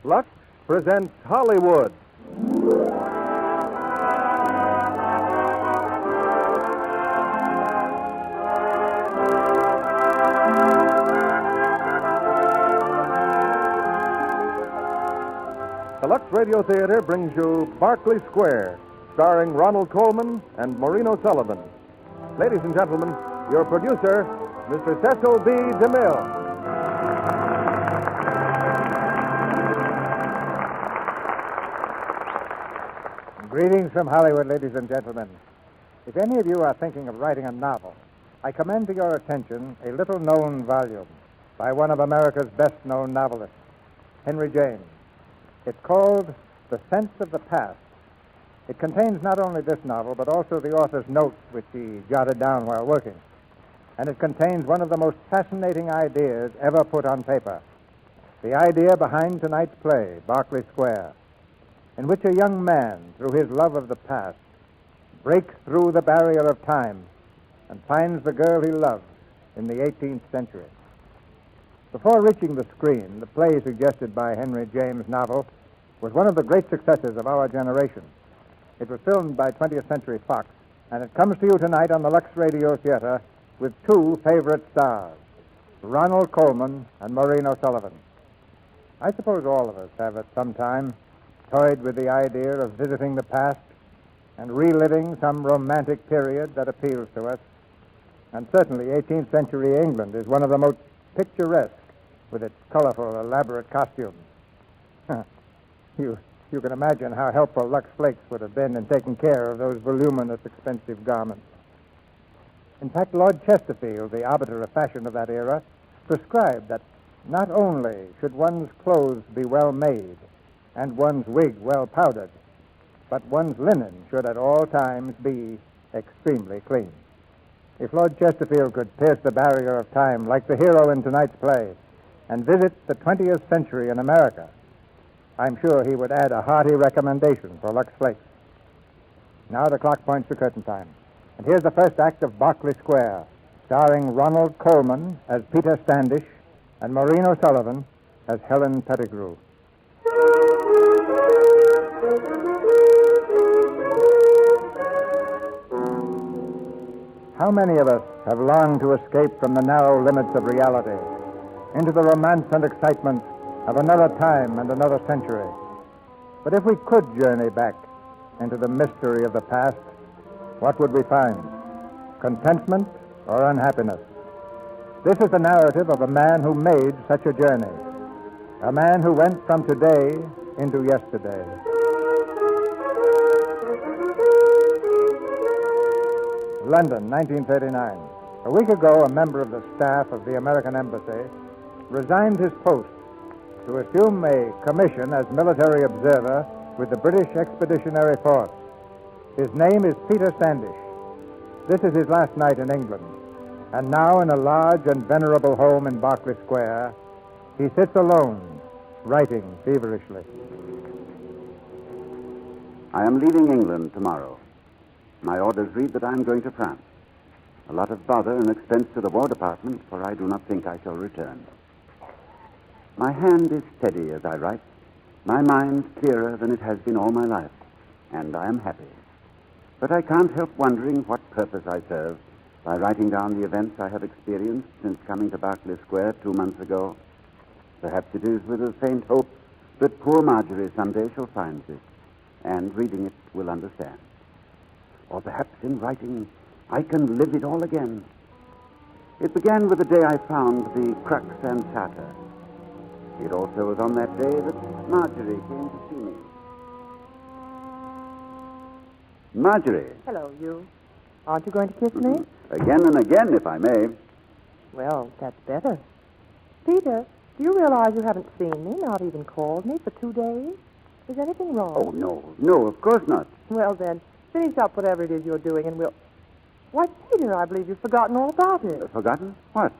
Lux presents Hollywood. The Lux Radio Theater brings you Berkeley Square, starring Ronald Colman and Maureen O'Sullivan. Ladies and gentlemen, your producer, Mr. Cecil B. DeMille. Greetings from Hollywood, ladies and gentlemen. If any of you are thinking of writing a novel, I commend to your attention a little-known volume by one of America's best-known novelists, Henry James. It's called The Sense of the Past. It contains not only this novel, but also the author's notes which he jotted down while working. And it contains one of the most fascinating ideas ever put on paper. The idea behind tonight's play, Berkeley Square, in which a young man, through his love of the past, breaks through the barrier of time and finds the girl he loves in the 18th century. Before reaching the screen, the play suggested by Henry James' novel was one of the great successes of our generation. It was filmed by 20th Century Fox, and it comes to you tonight on the Lux Radio Theater with two favorite stars, Ronald Colman and Maureen O'Sullivan. I suppose all of us have at some time toyed with the idea of visiting the past and reliving some romantic period that appeals to us. And certainly 18th century England is one of the most picturesque with its colorful, elaborate costumes. You can imagine how helpful Lux Flakes would have been in taking care of those voluminous, expensive garments. In fact, Lord Chesterfield, the arbiter of fashion of that era, prescribed that not only should one's clothes be well made and one's wig well powdered, but one's linen should at all times be extremely clean. If Lord Chesterfield could pierce the barrier of time like the hero in tonight's play and visit the 20th century in America, I'm sure he would add a hearty recommendation for Lux Flakes. Now the clock points to curtain time. And here's the first act of Berkeley Square, starring Ronald Colman as Peter Standish and Maureen O'Sullivan as Helen Pettigrew. How many of us have longed to escape from the narrow limits of reality into the romance and excitement of another time and another century? But if we could journey back into the mystery of the past, what would we find? Contentment or unhappiness? This is the narrative of a man who made such a journey, a man who went from today into yesterday. London, 1939. A week ago, a member of the staff of the American Embassy resigned his post to assume a commission as military observer with the British Expeditionary Force. His name is Peter Standish. This is his last night in England. And now, in a large and venerable home in Berkeley Square, he sits alone, writing feverishly. I am leaving England tomorrow. My orders read that I am going to France. A lot of bother and expense to the War Department, for I do not think I shall return. My hand is steady as I write, my mind clearer than it has been all my life, and I am happy. But I can't help wondering what purpose I serve by writing down the events I have experienced since coming to Berkeley Square 2 months ago. Perhaps it is with a faint hope that poor Marjorie someday shall find this, and reading it will understand. Or perhaps in writing, I can live it all again. It began with the day I found the crux ansata. It also was on that day that Marjorie came to see me. Marjorie. Hello, you. Aren't you going to kiss me? Again and again, if I may. Well, that's better. Peter, do you realize you haven't seen me, not even called me, for 2 days? Is anything wrong? Oh, no, of course not. Well, then, finish up whatever it is you're doing, and we'll... Why, Peter, I believe you've forgotten all about it. Forgotten? What?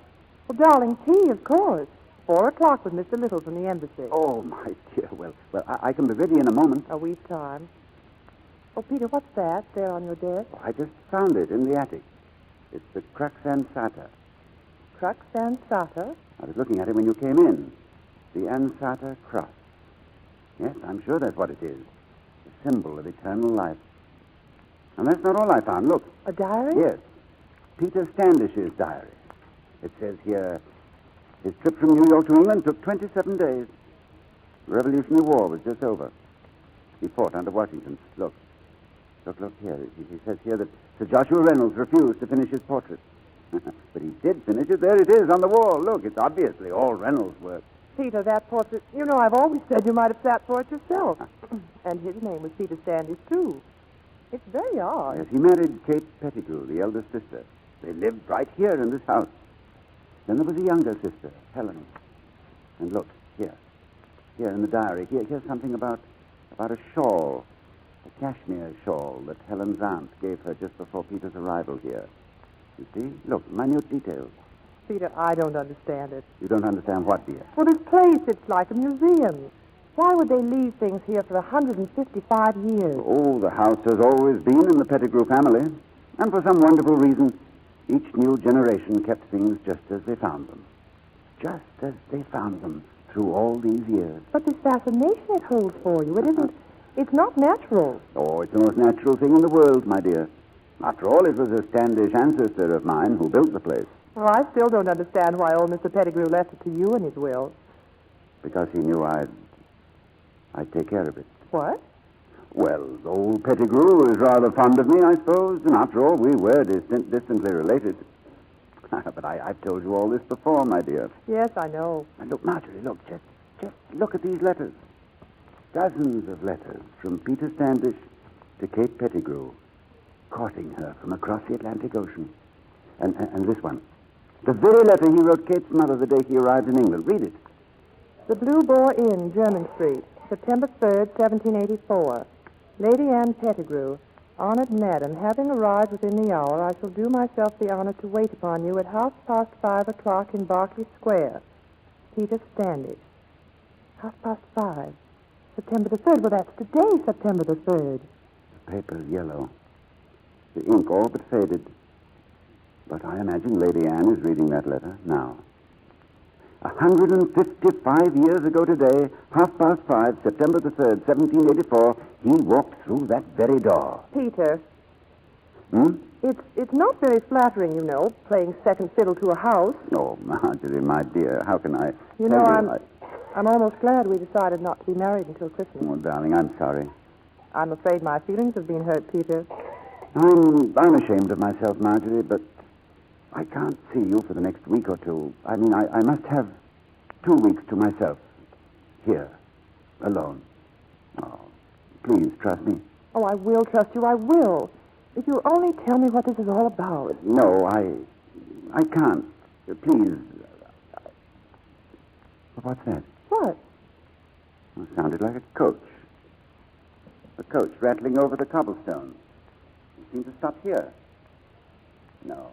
Well, darling, tea, of course. 4 o'clock with Mr. Little from the embassy. Oh, my dear. Well, I can be ready in a moment. A week's time. Oh, Peter, what's that there on your desk? Oh, I just found it in the attic. It's the crux ansata. Crux ansata? I was looking at it when you came in. The ansata cross. Yes, I'm sure that's what it is. The symbol of eternal life. And that's not all I found. Look. A diary? Yes. Peter Standish's diary. It says here, his trip from New York to England took 27 days. The Revolutionary War was just over. He fought under Washington. Look here. He says here that Sir Joshua Reynolds refused to finish his portrait. But he did finish it. There it is on the wall. Look, it's obviously all Reynolds' work. Peter, that portrait, I've always said you might have sat for it yourself. And his name was Peter Standish, too. It's very odd. Yes, he married Kate Pettigrew, the elder sister. They lived right here in this house. Then there was a younger sister, Helen. And look, here in the diary, here's something about a shawl, a cashmere shawl that Helen's aunt gave her just before Peter's arrival here. You see? Look, minute details. Peter, I don't understand it. You don't understand what, dear? Well, this place, it's like a museum. Why would they leave things here for 155 years? Oh, the house has always been in the Pettigrew family. And for some wonderful reason, each new generation kept things just as they found them. Just as they found them through all these years. But this fascination it holds for you, it's not natural. Oh, it's the most natural thing in the world, my dear. After all, it was a Standish ancestor of mine who built the place. Well, I still don't understand why old Mr. Pettigrew left it to you in his will. Because he knew I'd take care of it. What? Well, old Pettigrew was rather fond of me, I suppose, and after all, we were distantly related. But I've told you all this before, my dear. Yes, I know. And look, Marjorie, look, just look at these letters. Dozens of letters from Peter Standish to Kate Pettigrew, courting her from across the Atlantic Ocean. And this one. The very letter he wrote Kate's mother the day he arrived in England. Read it. The Blue Boar Inn, German Street, September 3rd, 1784. Lady Anne Pettigrew, honored madam, having arrived within the hour, I shall do myself the honor to wait upon you at 5:30 in Berkeley Square. Peter Standish. 5:30. September the 3rd. Well, that's today, September the 3rd. The paper's yellow. The ink all but faded. But I imagine Lady Anne is reading that letter now. 155 years ago today, 5:30, September the 3rd, 1784, he walked through that very door. Peter. Hmm? It's not very flattering, playing second fiddle to a house. Oh, Marjorie, my dear, how can I... I'm almost glad we decided not to be married until Christmas. Oh, darling, I'm sorry. I'm afraid my feelings have been hurt, Peter. I'm ashamed of myself, Marjorie, but I can't see you for the next week or two. I must have 2 weeks to myself. Here. Alone. Oh, please, trust me. Oh, I will trust you. I will. If you'll only tell me what this is all about. No, I can't. Please. What's that? What? It sounded like a coach. A coach rattling over the cobblestones. It seemed to stop here. No.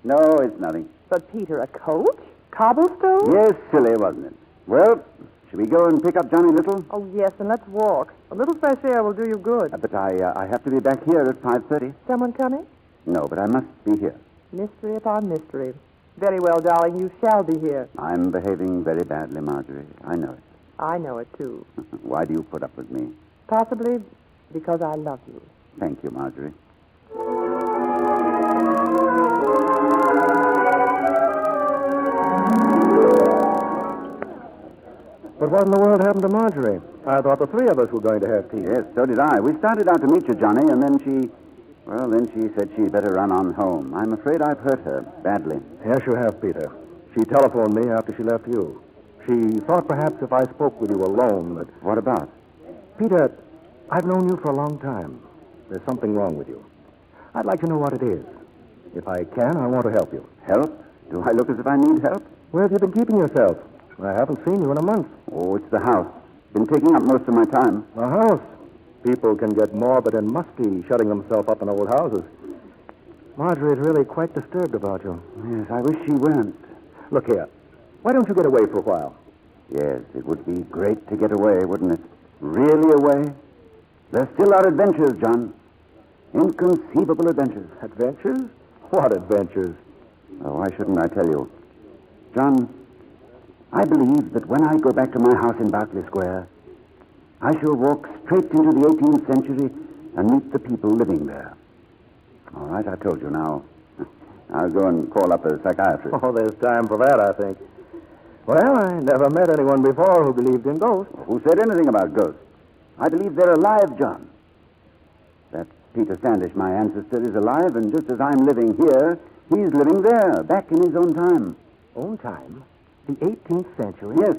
No, it's nothing. But, Peter, a coach? Cobblestone? Yes, silly, wasn't it? Well, should we go and pick up Johnny Little? Oh, yes, and let's walk. A little fresh air will do you good. But I have to be back here at 5:30. Someone coming? No, but I must be here. Mystery upon mystery. Very well, darling, you shall be here. I'm behaving very badly, Marjorie. I know it. I know it, too. Why do you put up with me? Possibly because I love you. Thank you, Marjorie. But what in the world happened to Marjorie? I thought the three of us were going to have tea. Yes, so did I. We started out to meet you, Johnny, and then she said she'd better run on home. I'm afraid I've hurt her badly. Yes, you have, Peter. She telephoned me after she left you. She thought perhaps if I spoke with you alone, but... What about? Peter, I've known you for a long time. There's something wrong with you. I'd like to know what it is. If I can, I want to help you. Help? Do I look as if I need help? Where have you been keeping yourself? I haven't seen you in a month. Oh, it's the house. Been taking up most of my time. The house? People can get morbid and musty shutting themselves up in old houses. Marjorie is really quite disturbed about you. Yes, I wish she weren't. Look here. Why don't you get away for a while? Yes, it would be great to get away, wouldn't it? Really away? There still are adventures, John. Inconceivable adventures. Adventures? What adventures? Oh, why shouldn't I tell you? John, I believe that when I go back to my house in Berkeley Square, I shall walk straight into the 18th century and meet the people living there. All right, I told you now. I'll go and call up a psychiatrist. Oh, there's time for that, I think. Well, I never met anyone before who believed in ghosts. Who said anything about ghosts? I believe they're alive, John. That Peter Standish, my ancestor, is alive, and just as I'm living here, he's living there, back in his own time. Own time? The 18th century? Yes.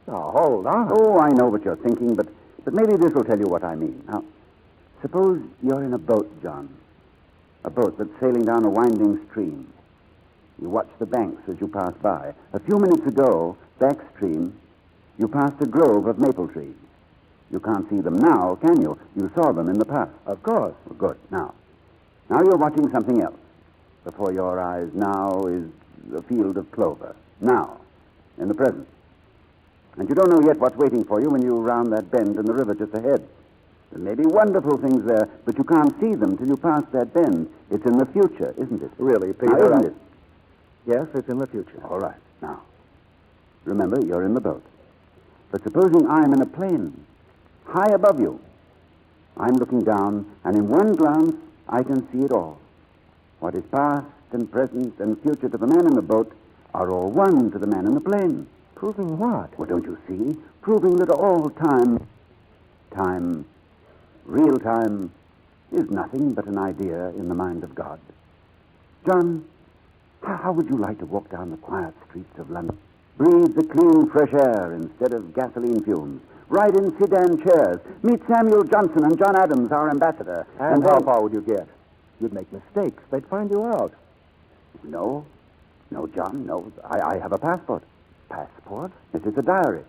Now, hold on. Oh, I know what you're thinking, but maybe this will tell you what I mean. Now, suppose you're in a boat, John. A boat that's sailing down a winding stream. You watch the banks as you pass by. A few minutes ago, backstream, you passed a grove of maple trees. You can't see them now, can you? You saw them in the past. Of course. Well, good. Now you're watching something else. Before your eyes now is a field of clover. Now, in the present. And you don't know yet what's waiting for you when you round that bend in the river just ahead. There may be wonderful things there, but you can't see them till you pass that bend. It's in the future, isn't it? Really, Peter? Now, isn't it? Yes, it's in the future. All right. Now, remember, you're in the boat. But supposing I'm in a plane, high above you. I'm looking down, and in one glance, I can see it all. What is past and present and future to the man in the boat are all one to the man in the plane. Proving what? Well, don't you see? Proving that all time, real time, is nothing but an idea in the mind of God. John, how would you like to walk down the quiet streets of London? Breathe the clean, fresh air instead of gasoline fumes. Ride in sedan chairs. Meet Samuel Johnson and John Adams, our ambassador. And how far would you get? You'd make mistakes. They'd find you out. No, John, no. I have a passport. Passport? It is a diary.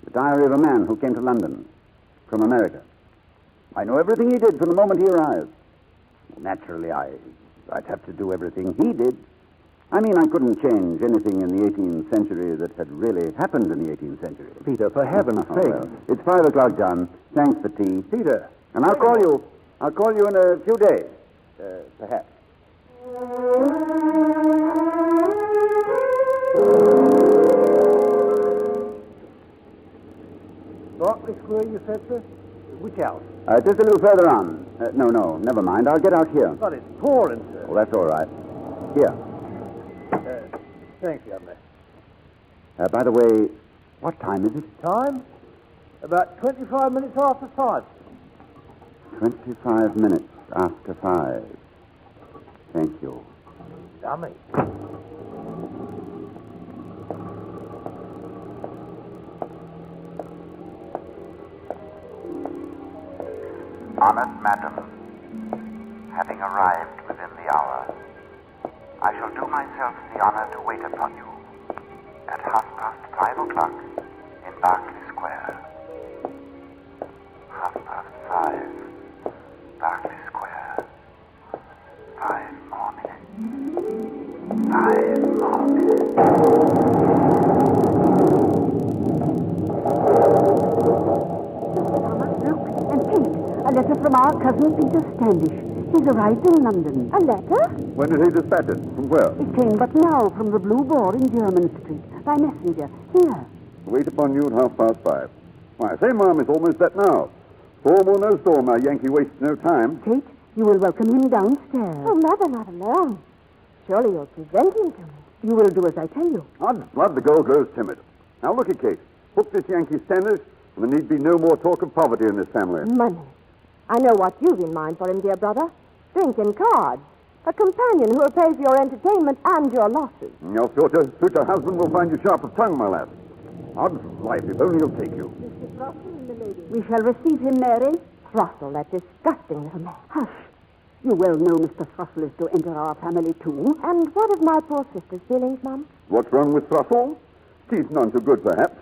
The diary of a man who came to London from America. I know everything he did from the moment he arrived. Naturally, I'd have to do everything he did. I mean, I couldn't change anything in the 18th century that had really happened in the 18th century. Peter, for heaven's sake. Well, it's 5 o'clock, John. Thanks for tea. Peter. And I'll call you in a few days. Perhaps. Berkeley Square, you said, sir? Which house? Just a little further on. No, never mind. I'll get out here. But it's pouring, sir. Well, that's all right. Here. Thanks, Governor. By the way, what time is it? Time? About 25 minutes after 5. 25 minutes after 5. Thank you. Dummy. Honored Madam, having arrived within the hour, I shall do myself the honor to wait upon you at 5:30 in Berkeley Square. 5:30, Berkeley Square. 5 more minutes. 5 more minutes. Look, and Kate, a letter from our cousin Peter Standish. He's arrived in London. A letter? When did he dispatch it? From where? It came but now from the Blue Boar in Jermyn Street, by messenger. Here. Wait upon you at 5:30. Why, say, Ma'am, it's almost that now. Storm or no storm, our Yankee wastes no time. Kate, you will welcome him downstairs. Oh, Mother, not alone. Surely you'll present him to me. You will do as I tell you. Odds blood, the girl grows timid. Now look at Kate. Hook this Yankee Standish, and there need be no more talk of poverty in this family. Money. I know what you've in mind for him, dear brother. Drink and cards. A companion who will pay for your entertainment and your losses. Your future husband will find you sharp of tongue, my lad. Odds of life, if only he'll take you. Mr. Throstle, milady. We shall receive him, Mary. Throstle, that disgusting little man. Hush. You well know Mr. Throstle is to enter our family, too. And what of my poor sister's feelings, Mum? What's wrong with Throstle? She's none so good, perhaps.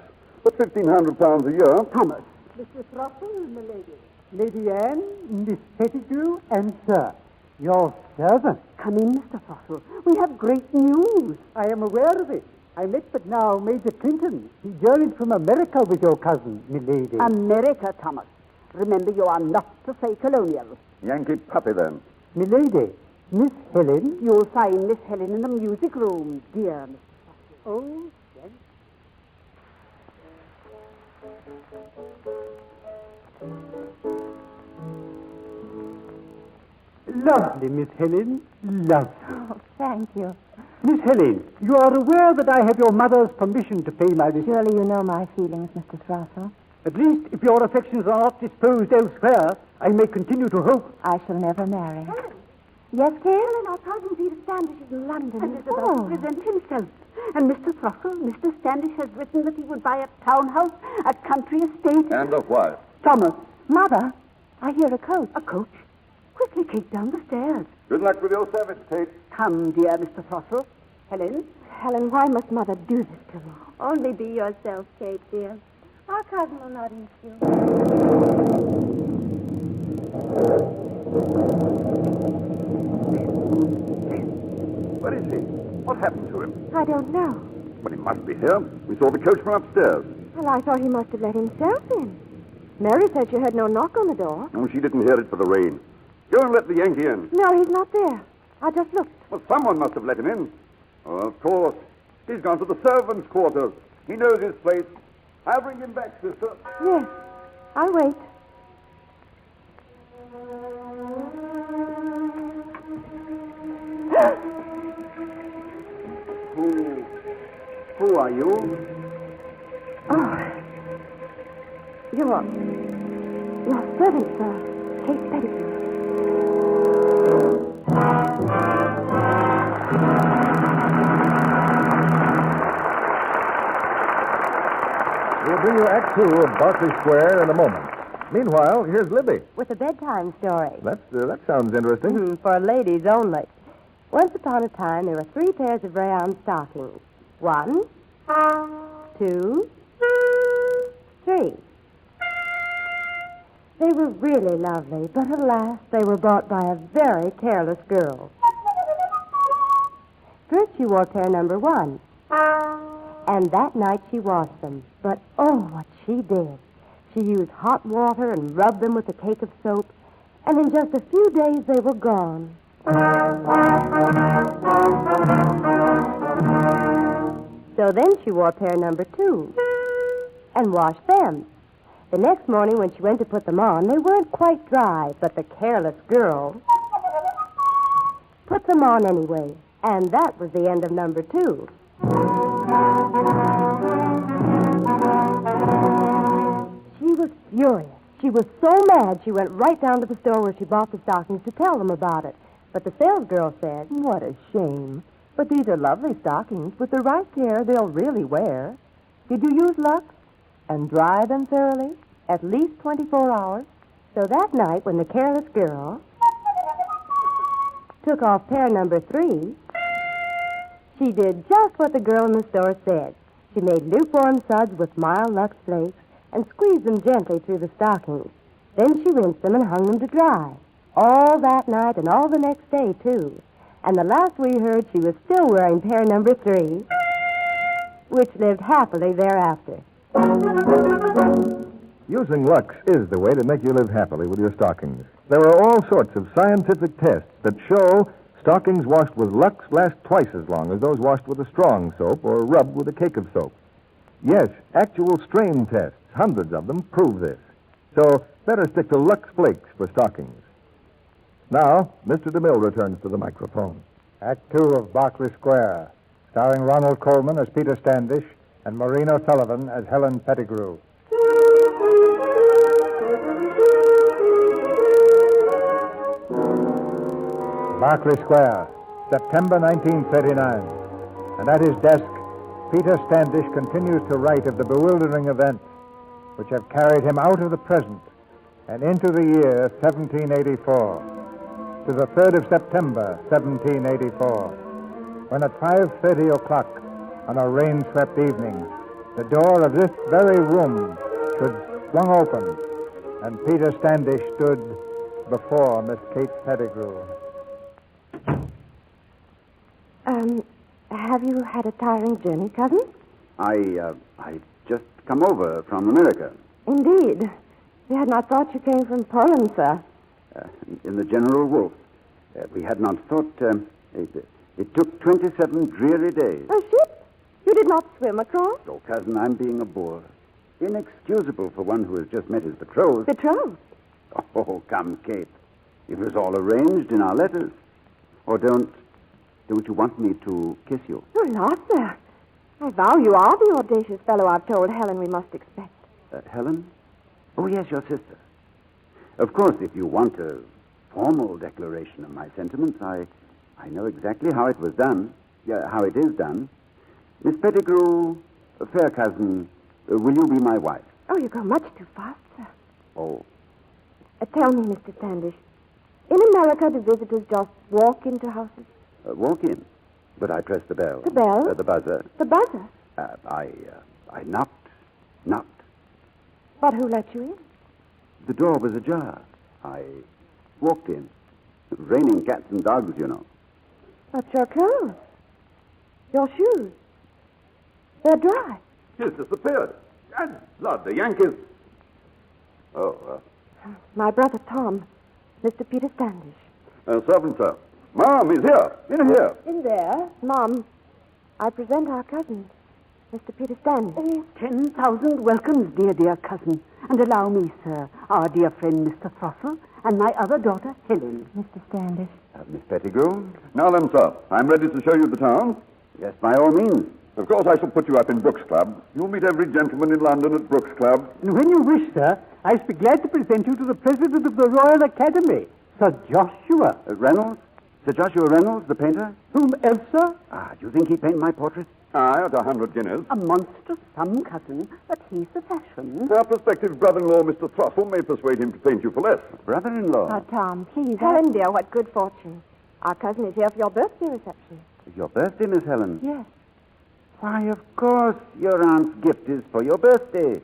But £1,500 a year. Thomas. Mr. Throstle, milady. Lady Anne, Miss Pettigrew, and Sir, your servant. Come in, Mr. Throstle. We have great news. I am aware of it. I met but now Major Clinton. He journeyed from America with your cousin, milady. America, Thomas. Remember, you are not to say colonial. Yankee puppy, then. Milady, Miss Helen. You'll find Miss Helen in the music room, dear Mr. Throstle. Oh, yes. Lovely, Miss Helen. Lovely. Oh, thank you. Miss Helen, you are aware that I have your mother's permission to pay my visit. Surely you know my feelings, Mr. Throstle. At least, if your affections are not disposed elsewhere, I may continue to hope. I shall never marry. Helen. Yes, Kate? Helen, our cousin Peter Standish is in London. And is about to present himself. And Mr. Throstle, Mr. Standish has written that he would buy a townhouse, a country estate. And a what? Thomas. Mother, I hear a coach. A coach? Quickly, Kate, down the stairs. Good luck with your service, Kate. Come, dear Mr. Throstle. Helen? Helen, why must Mother do this to me? Only be yourself, Kate, dear. Our cousin will not eat you. Where is he? What happened to him? I don't know. Well, he must be here. We saw the coach from upstairs. Well, I thought he must have let himself in. Mary said she heard no knock on the door. No, she didn't hear it for the rain. Go and let the Yankee in. No, he's not there. I just looked. Well, someone must have let him in. Oh, of course. He's gone to the servants' quarters. He knows his place. I'll bring him back, sister. Yes, I'll wait. Who are you? Oh, your servant, sir. Kate Pettigrew. We'll bring you Act 2 of Berkeley Square in a moment. Meanwhile, here's Libby. With a bedtime story. That sounds interesting. For ladies only. Once upon a time, there were 3 pairs of rayon stockings. 1, 2, 3. They were really lovely, but alas, they were bought by a very careless girl. First, she wore pair number 1. And that night she washed them. But oh, what she did. She used hot water and rubbed them with a cake of soap, and in just a few days they were gone. So then she wore pair number 2 and washed them. The next morning when she went to put them on, they weren't quite dry, but the careless girl put them on anyway, and that was the end of number 2. She was furious. She was so mad she went right down to the store where she bought the stockings to tell them about it. But the salesgirl said, "What a shame. But these are lovely stockings. With the right care, they'll really wear. Did you use Lux? And dry them thoroughly? At least 24 hours?" So that night, when the careless girl took off pair number 3, she did just what the girl in the store said. She made lukewarm suds with mild Lux flakes and squeezed them gently through the stockings. Then she rinsed them and hung them to dry. All that night and all the next day, too. And the last we heard, she was still wearing pair number 3, which lived happily thereafter. Using Lux is the way to make you live happily with your stockings. There are all sorts of scientific tests that show stockings washed with Lux last twice as long as those washed with a strong soap or rubbed with a cake of soap. Yes, actual strain tests, hundreds of them, prove this. So better stick to Lux Flakes for stockings. Now, Mr. DeMille returns to the microphone. Act 2 of Berkeley Square, starring Ronald Coleman as Peter Standish and Maureen O'Sullivan as Helen Pettigrew. Berkeley Square, September 1939. And at his desk, Peter Standish continues to write of the bewildering events which have carried him out of the present and into the year 1784, to the 3rd of September, 1784, when at 5:30 o'clock on a rain-swept evening, the door of this very room stood flung open, and Peter Standish stood before Miss Kate Pettigrew. Have you had a tiring journey, cousin? I just come over from America. Indeed. We had not thought you came from Poland, sir. In the General Wolf. We had not thought... it took 27 dreary days. A ship? You did not swim across? Oh, cousin, I'm being a bore. Inexcusable for one who has just met his betrothed. Betrothed? Oh, come, Kate. It was all arranged in our letters. Or don't you want me to kiss you? Oh, Lord, sir. I vow you are the audacious fellow I've told Helen we must expect. Helen? Oh, yes, your sister. Of course, if you want a formal declaration of my sentiments, I know exactly how it was done. How it is done. Miss Pettigrew, fair cousin, will you be my wife? Oh, you go much too fast, sir. Oh. Tell me, Mr. Standish, in America, do visitors just walk into houses? Walk in. But I pressed the bell. The bell? The buzzer. The buzzer? I knocked. But who let you in? The door was ajar. I walked in. Raining cats and dogs, you know. But your clothes. Your shoes. They're dry. He's disappeared. And blood, the Yankees. Oh, My brother Tom, Mr. Peter Standish. Servant, sir. Mom, he's here. In here. In there? Mom, I present our cousin, Mr. Peter Standish. 10,000 welcomes, dear cousin. And allow me, sir, our dear friend, Mr. Throstle, and my other daughter, Helen. Mr. Standish. Miss Pettigrew? Now then, sir, I'm ready to show you the town. Yes, by all means. Of course, I shall put you up in Brooks Club. You'll meet every gentleman in London at Brooks Club. And when you wish, sir, I shall be glad to present you to the President of the Royal Academy, Sir Joshua. Reynolds? Sir Joshua Reynolds, the painter? Whom else, sir? Do you think he'd paint my portrait? Aye, at 100 guineas. A monstrous sum, cousin, but he's the fashion. Our prospective brother-in-law, Mr. Throstle, may persuade him to paint you for less. Brother-in-law? Oh, Tom, please. Helen, dear, what good fortune. Our cousin is here for your birthday reception. Your birthday, Miss Helen? Yes. Why, of course. Your aunt's gift is for your birthday.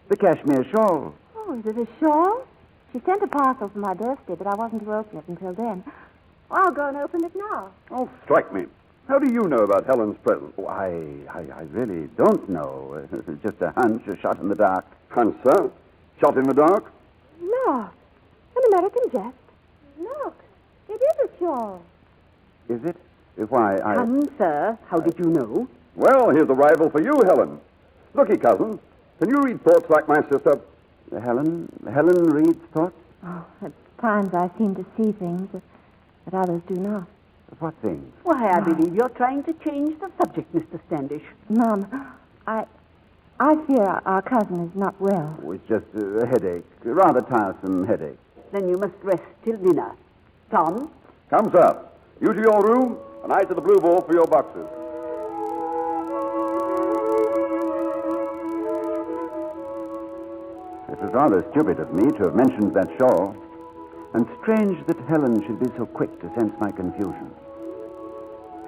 The cashmere shawl. Oh, is it a shawl? She sent a parcel for my birthday, but I wasn't to open it until then. Well, I'll go and open it now. Oh, strike me. How do you know about Helen's present? Oh, I really don't know. It's just a hunch, a shot in the dark. Hunch, sir? Shot in the dark? Look, an American jest. Look, it is a shawl. Is it? Why, Come, sir, how did you know? Well, here's a rival for you, Helen. Looky, cousin, can you read thoughts like my sister? Helen reads thoughts? Oh, at times I seem to see things that others do not. What things? Why, I believe you're trying to change the subject, Mr. Standish. Mom, I fear our cousin is not well. Oh, it's just a headache, a rather tiresome headache. Then you must rest till dinner. Tom? Come, sir. You to your room, and I to the blue ball for your boxes. It was rather stupid of me to have mentioned that shawl, and strange that Helen should be so quick to sense my confusion.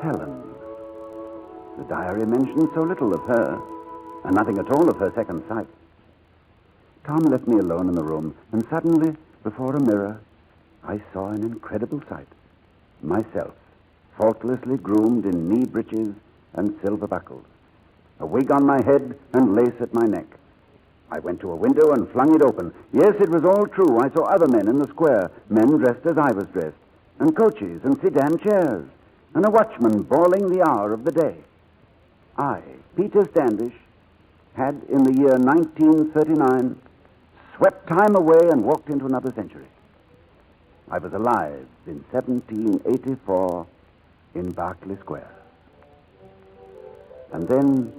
Helen. The diary mentions so little of her, and nothing at all of her second sight. Tom left me alone in the room, and suddenly, before a mirror, I saw an incredible sight. Myself, faultlessly groomed in knee breeches and silver buckles, a wig on my head and lace at my neck. I went to a window and flung it open. Yes, it was all true. I saw other men in the square, men dressed as I was dressed, and coaches and sedan chairs, and a watchman bawling the hour of the day. I, Peter Standish, had in the year 1939 swept time away and walked into another century. I was alive in 1784 in Berkeley Square. And then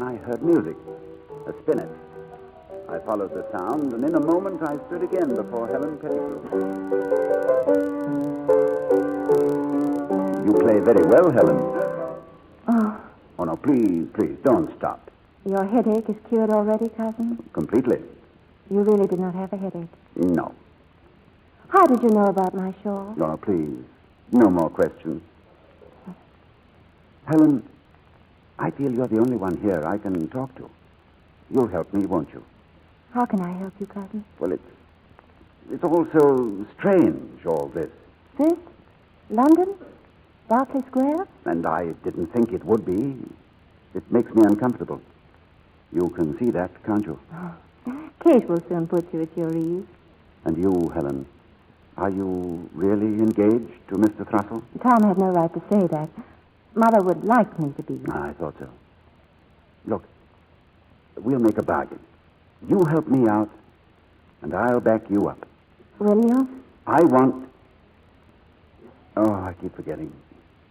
I heard music. A spinet. I followed the sound, and in a moment I stood again before Helen Pettigrew. You play very well, Helen. Oh, no, please, don't stop. Your headache is cured already, cousin? Completely. You really did not have a headache? No. How did you know about my shawl? No, please. No more questions. Helen, I feel you're the only one here I can talk to. You'll help me, won't you? How can I help you, cousin? Well, it's all so strange, all this. This? London? Berkeley Square? And I didn't think it would be. It makes me uncomfortable. You can see that, can't you? Oh. Kate will soon put you at your ease. And you, Helen, are you really engaged to Mr. Throstle? Tom had no right to say that. Mother would like me to be. I thought so. Look, we'll make a bargain. You help me out, and I'll back you up. Will you? I want... Oh, I keep forgetting.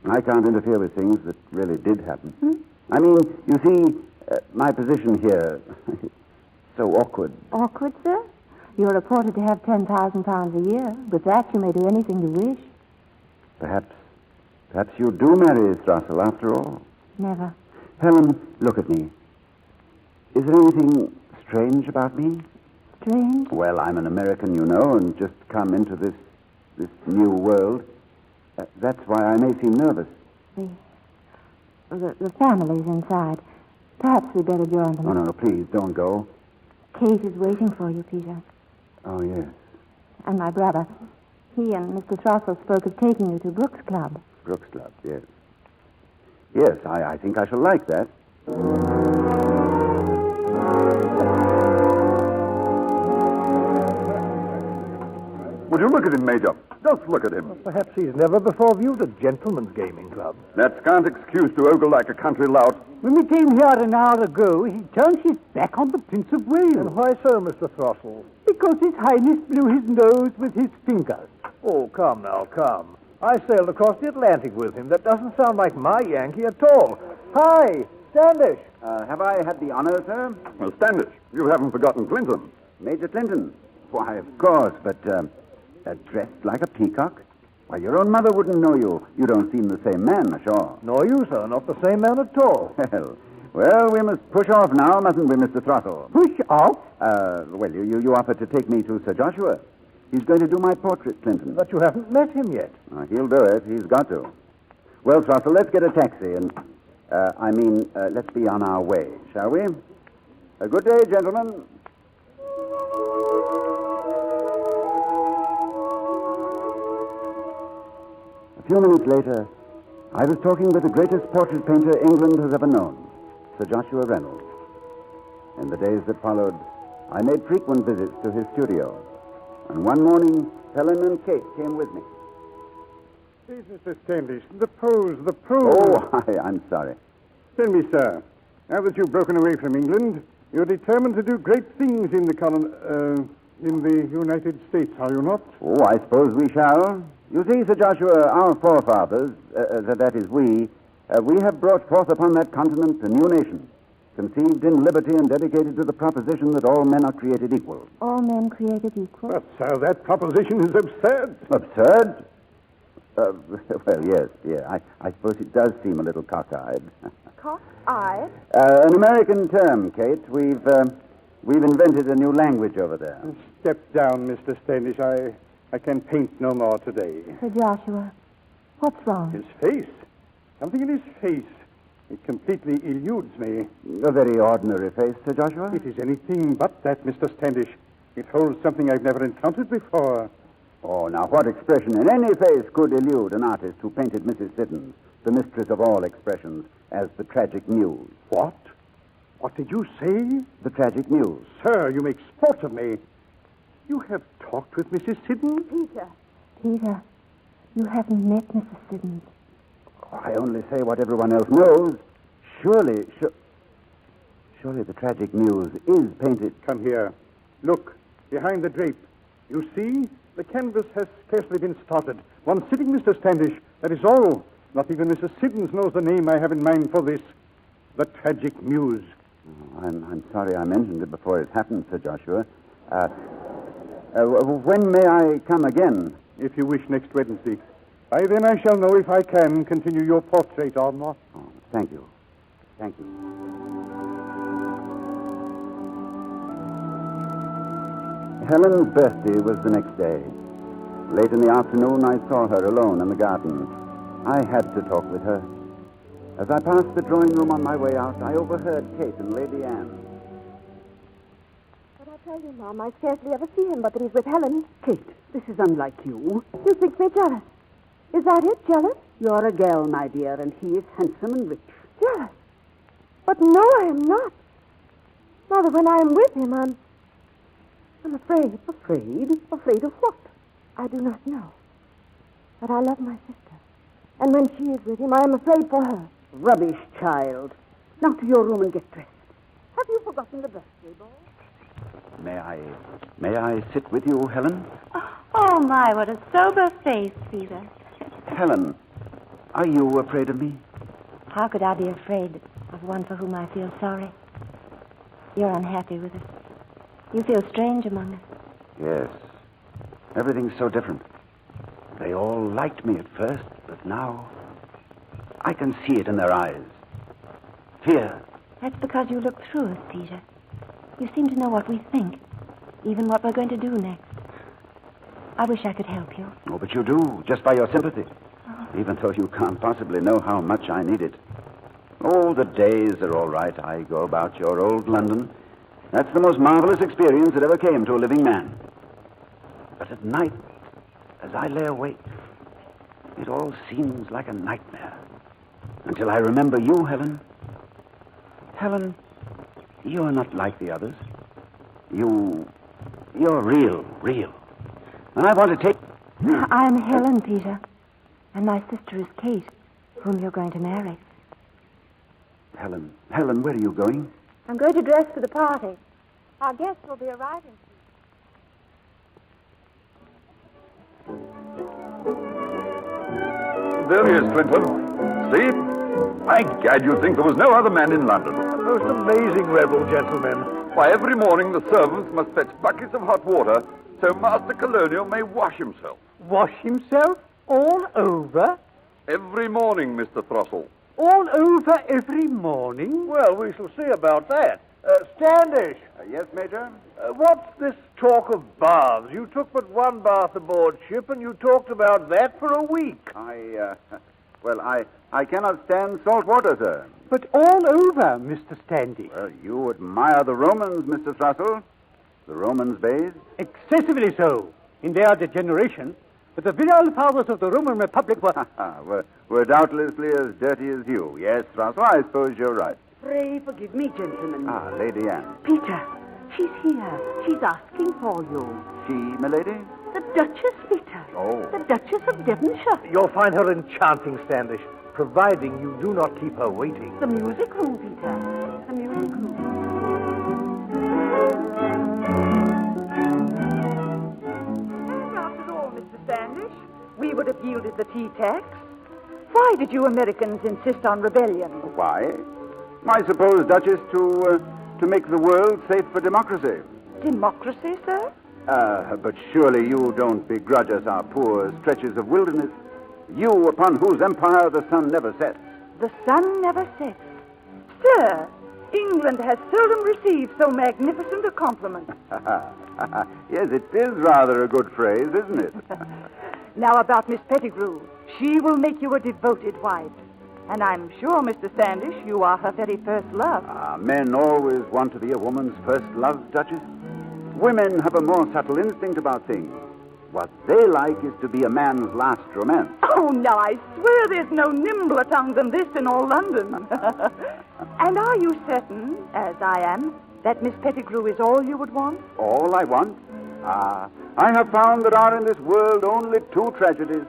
I can't interfere with things that really did happen. I mean, you see, my position here is so awkward. Awkward, sir? You're reported to have £10,000 a year. With that, you may do anything you wish. Perhaps you do marry Thrussell after all. Never. Helen, look at me. Is there anything strange about me? Strange? Well, I'm an American, you know, and just come into this new world. That's why I may seem nervous. The family's inside. Perhaps we'd better join them. Oh, no, please, don't go. Kate is waiting for you, Peter. Oh, yes. And my brother. He and Mr. Thrussell spoke of taking you to Brooks Club. Brooks Club, yes. Yes, I think I shall like that. Would you look at him, Major? Just look at him. Perhaps he's never before viewed a gentleman's gaming club. That scant excuse to ogre like a country lout. When we came here an hour ago, he turned his back on the Prince of Wales. And why so, Mr. Thrussell? Because His Highness blew his nose with his fingers. Oh, come now, come. I sailed across the Atlantic with him. That doesn't sound like my Yankee at all. Hi, Standish. Have I had the honor, sir? Well, Standish, you haven't forgotten Clinton. Major Clinton? Why, of course, but dressed like a peacock? Why, your own mother wouldn't know you. You don't seem the same man, sure. Nor you, sir. Not the same man at all. Well, we must push off now, mustn't we, Mr. Thrussell? Push off? Well, you offered to take me to Sir Joshua. He's going to do my portrait, Clinton. But you haven't met him yet. He'll do it. He's got to. Well, Thrussell, let's get a taxi and, let's be on our way, shall we? A good day, gentlemen. A few minutes later, I was talking with the greatest portrait painter England has ever known, Sir Joshua Reynolds. In the days that followed, I made frequent visits to his studio. And one morning, Helen and Kate came with me. Please, Mr. Standish, the pose. Oh, I'm sorry. Tell me, sir, now that you've broken away from England, you're determined to do great things in the United States, are you not? Oh, I suppose we shall. You see, Sir Joshua, our forefathers, that is we have brought forth upon that continent a new nation, conceived in liberty and dedicated to the proposition that all men are created equal. All men created equal? But, sir, that proposition is absurd. Absurd? Well, yes, yeah. I suppose it does seem a little cockeyed. Cock-eyed? An American term, Kate. We've invented a new language over there. Step down, Mr. Standish. I can paint no more today. Sir Joshua, what's wrong? His face. Something in his face. It completely eludes me. A very ordinary face, Sir Joshua. It is anything but that, Mr. Standish. It holds something I've never encountered before. Oh, now what expression in any face could elude an artist who painted Mrs. Siddons, the mistress of all expressions, as the tragic muse? What? What did you say? The tragic muse. Sir, you make sport of me. You have talked with Mrs. Siddons? Peter, you haven't met Mrs. Siddons. I only say what everyone else knows. Surely the tragic muse is painted. Come here. Look, behind the drape. You see? The canvas has scarcely been started. One sitting, Mr. Standish. That is all. Not even Mrs. Siddons knows the name I have in mind for this. The tragic muse. Oh, I'm sorry I mentioned it before it happened, Sir Joshua. When may I come again? If you wish, next Wednesday. By then I shall know if I can continue your portrait or not. Oh, thank you. Thank you. Helen's birthday was the next day. Late in the afternoon, I saw her alone in the garden. I had to talk with her. As I passed the drawing room on my way out, I overheard Kate and Lady Anne. But I tell you, Mom, I scarcely ever see him but that he's with Helen. Kate, this is unlike you. You think me jealous? Is that it, jealous? You're a girl, my dear, and he is handsome and rich. Jealous? But no, I am not. Mother, when I am with him, I'm afraid. Afraid? Afraid of what? I do not know. But I love my sister. And when she is with him, I am afraid for her. Rubbish, child. Now to your room and get dressed. Have you forgotten the birthday ball? May I sit with you, Helen? Oh, my, what a sober face, Peter. Helen, are you afraid of me? How could I be afraid of one for whom I feel sorry? You're unhappy with us. You feel strange among us. Yes. Everything's so different. They all liked me at first, but now I can see it in their eyes. Fear. That's because you look through us, Peter. You seem to know what we think, even what we're going to do next. I wish I could help you. Oh, but you do, just by your sympathy. Even though you can't possibly know how much I need it. Oh, the days are all right. I go about your old London. That's the most marvelous experience that ever came to a living man. But at night, as I lay awake, it all seems like a nightmare. Until I remember you, Helen. Helen, you're not like the others. You're real. And I want to take... I'm Helen, Peter. And my sister is Kate, whom you're going to marry. Helen, where are you going? I'm going to dress for the party. Our guests will be arriving soon. There he is, Clinton. See? By gad, you'd think there was no other man in London. A most amazing revel, gentlemen. Why, every morning the servants must fetch buckets of hot water so Master Colonial may wash himself. Wash himself all over? Every morning, Mr. Throstle. All over every morning? Well, we shall see about that. Standish. Yes, Major? What's this talk of baths? You took but one bath aboard ship, and you talked about that for a week. I cannot stand salt water, sir. But all over, Mr. Standish. Well, you admire the Romans, Mr. Throstle. The Romans bathed? Excessively so, in their degeneration. But the virile powers of the Roman Republic were... We're doubtlessly as dirty as you. Yes, Throstle, I suppose you're right. Pray forgive me, gentlemen. Ah, Lady Anne. Peter, she's here. She's asking for you. She, milady? The Duchess, Peter. Oh. The Duchess of Devonshire. You'll find her enchanting, Standish, providing you do not keep her waiting. The music room, Peter. The music room. After all, Mr. Standish, we would have yielded the tea tax. Why did you Americans insist on rebellion? Why? I suppose, Duchess, to make the world safe for democracy. Democracy, sir? But surely you don't begrudge us our poor stretches of wilderness. You, upon whose empire the sun never sets. The sun never sets. Sir, England has seldom received so magnificent a compliment. Yes, it is rather a good phrase, isn't it? Now about Miss Pettigrew. She will make you a devoted wife. And I'm sure, Mr. Standish, you are her very first love. Men always want to be a woman's first love, Duchess. Women have a more subtle instinct about things. What they like is to be a man's last romance. Oh, now I swear there's no nimbler tongue than this in all London. And are you certain, as I am, that Miss Pettigrew is all you would want? All I want? I have found there are in this world only two tragedies.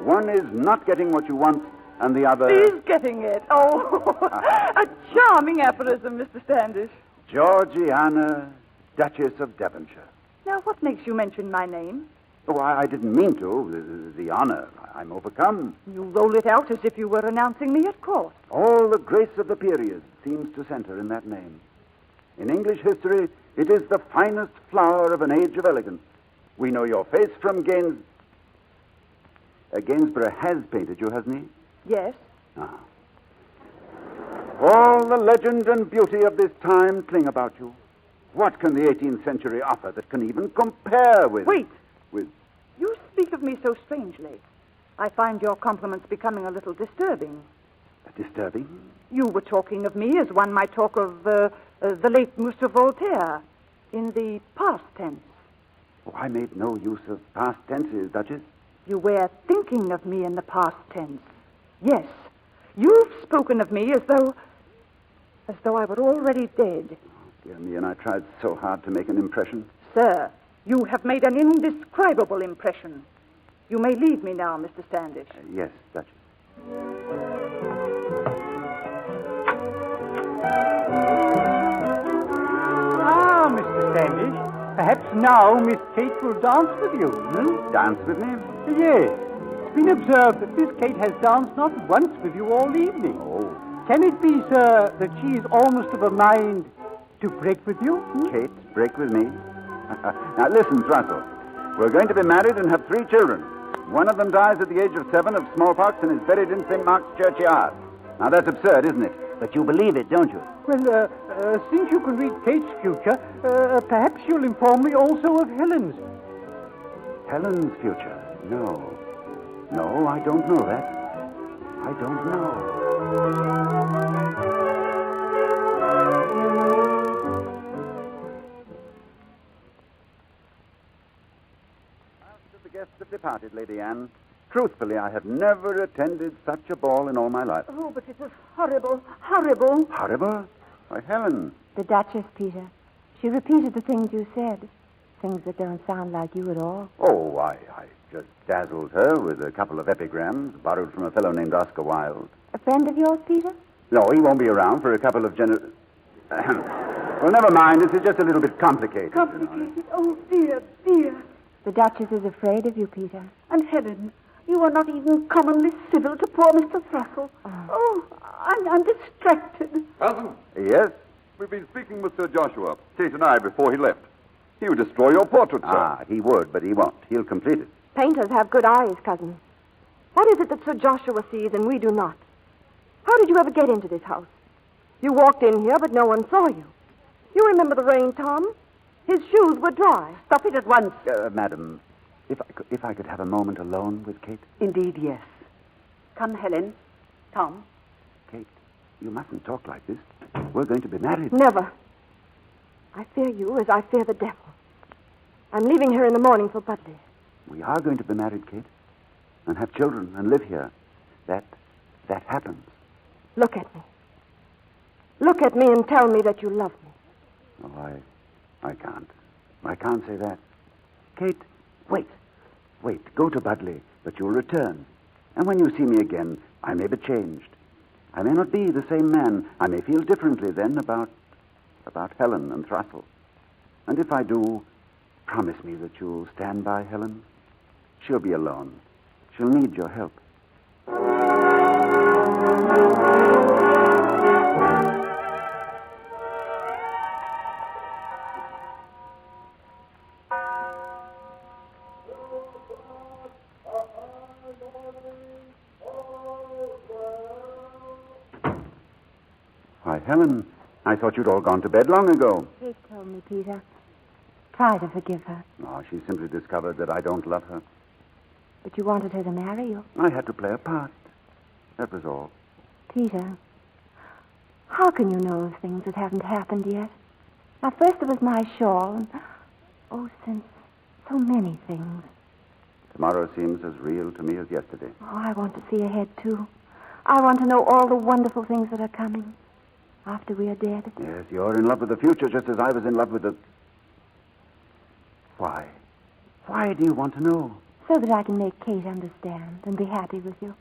One is not getting what you want, and the other... Is getting it. Oh, a charming aphorism, Mr. Standish. Georgiana, Duchess of Devonshire. Now, what makes you mention my name? Oh, I didn't mean to. The honor. I'm overcome. You roll it out as if you were announcing me at court. All the grace of the period seems to center in that name. In English history, it is the finest flower of an age of elegance. We know your face from Gainsborough has painted you, hasn't he? Yes. Ah. All the legend and beauty of this time cling about you. What can the 18th century offer that can even compare with... Wait. With... You speak of me so strangely. I find your compliments becoming a little disturbing. Disturbing? You were talking of me as one might talk of the late Mr. Voltaire, in the past tense. Oh, I made no use of past tenses, Duchess. You were thinking of me in the past tense. Yes. You've spoken of me as though I were already dead. Oh, dear me, and I tried so hard to make an impression. Sir, you have made an indescribable impression. You may leave me now, Mr. Standish. Yes, Duchess. Standish. Perhaps now Miss Kate will dance with you. Dance with me? Yes. It's been observed that Miss Kate has danced not once with you all evening. Oh. Can it be, sir, that she is almost of a mind to break with you? Kate, break with me? Now listen, Russell. We're going to be married and have 3 children. One of them dies at the age of 7 of smallpox and is buried in St. Mark's churchyard. Now that's absurd, isn't it? But you believe it, don't you? Well, since you can read Kate's future, perhaps you'll inform me also of Helen's. Helen's future? No. No, I don't know that. I don't know. After the guests have departed, Lady Anne, truthfully, I have never attended such a ball in all my life. Oh, but it was horrible, horrible. Horrible? Why, Helen. The Duchess, Peter. She repeated the things you said. Things that don't sound like you at all. Oh, I just dazzled her with a couple of epigrams borrowed from a fellow named Oscar Wilde. A friend of yours, Peter? No, he won't be around for a couple of Well, never mind. This is just a little bit complicated. Complicated? Oh, dear, dear. The Duchess is afraid of you, Peter. And Helen, you are not even commonly civil to poor Mr. Thrussell. Oh, I'm distracted. Cousin, Yes? we've been speaking with Sir Joshua, Kate and I, before he left. He would destroy your portrait, sir. Ah, he would, but he won't. He'll complete it. Painters have good eyes, cousin. What is it that Sir Joshua sees and we do not? How did you ever get into this house? You walked in here, but no one saw you. You remember the rain, Tom? His shoes were dry. Stop it at once. Madam, if I could have a moment alone with Kate. Indeed, yes. Come, Helen. Tom. Kate, you mustn't talk like this. We're going to be married. Never. I fear you as I fear the devil. I'm leaving here in the morning for Budley. We are going to be married, Kate, and have children and live here. That happens. Look at me. Look at me and tell me that you love me. Oh, I can't. I can't say that. Kate, wait. Wait, go to Budley, but you'll return. And when you see me again, I may be changed. I may not be the same man. I may feel differently then about Helen and Thrussell. And if I do, promise me that you'll stand by Helen. She'll be alone. She'll need your help. Why, Helen, I thought you'd all gone to bed long ago. Kate told me, Peter. Try to forgive her. Oh, she simply discovered that I don't love her. But you wanted her to marry you. I had to play a part. That was all. Peter, how can you know of things that haven't happened yet? Now, first it was my shawl, and, since so many things. Tomorrow seems as real to me as yesterday. Oh, I want to see ahead, too. I want to know all the wonderful things that are coming after we are dead. Yes, you're in love with the future just as I was in love with the... Why? Why do you want to know? So that I can make Kate understand and be happy with you.